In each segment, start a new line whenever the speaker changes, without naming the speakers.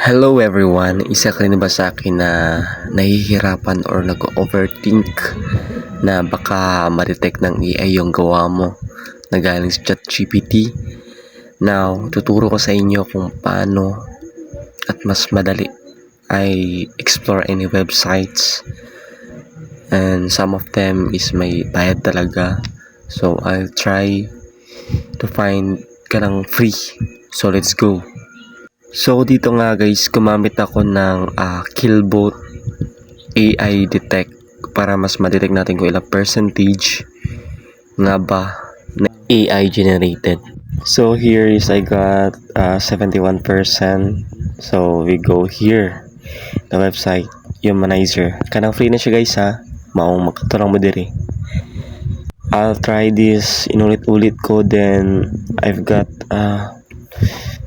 Hello everyone, isa ka rin ba sa akin na nahihirapan or nag-overthink na baka ma-detect ng AI yung gawa mo na galing sa ChatGPT? Now, tuturo ko sa inyo kung paano at mas madali ay explore any websites, and some of them is may bayad talaga. So, I'll try to find ka ng free. So, let's go! So dito nga guys, gumamit ako ng Killbot AI Detect para mas ma-detect natin kung ilang percentage nga ba na AI generated. So here is I got 71%. So we go here, the website Humanizer. Kanang free na siya guys ha. Maong makaturang mo diri. I'll try this inulit-ulit ko, then I've got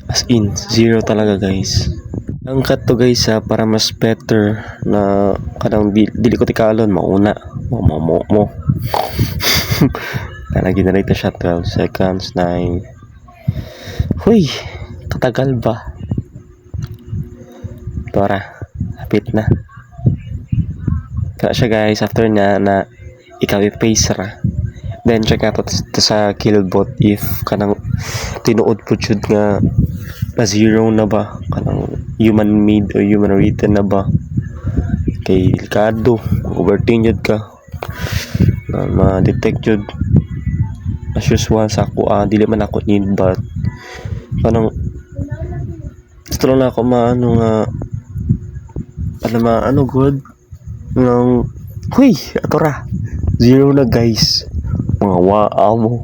as in zero talaga guys. Ang cut to guys para mas better na kadang dili ko tikalon mauna mo na generate na siya 12 seconds 9. Huy, katagal ba? Tora, hapit na. Kaya siya guys, after na ikaw i-paste ra. Then check out to sa Killbot if kanang tinuod po jud nga na zero na ba, kanang human made o human written na ba, kay delikado overthink jud ka na ma-detect jud. As usual sa ako dili man ako need, but kanang gusto lang na ako maano nga maano good ng huy ato ra zero na guys, mga wow mo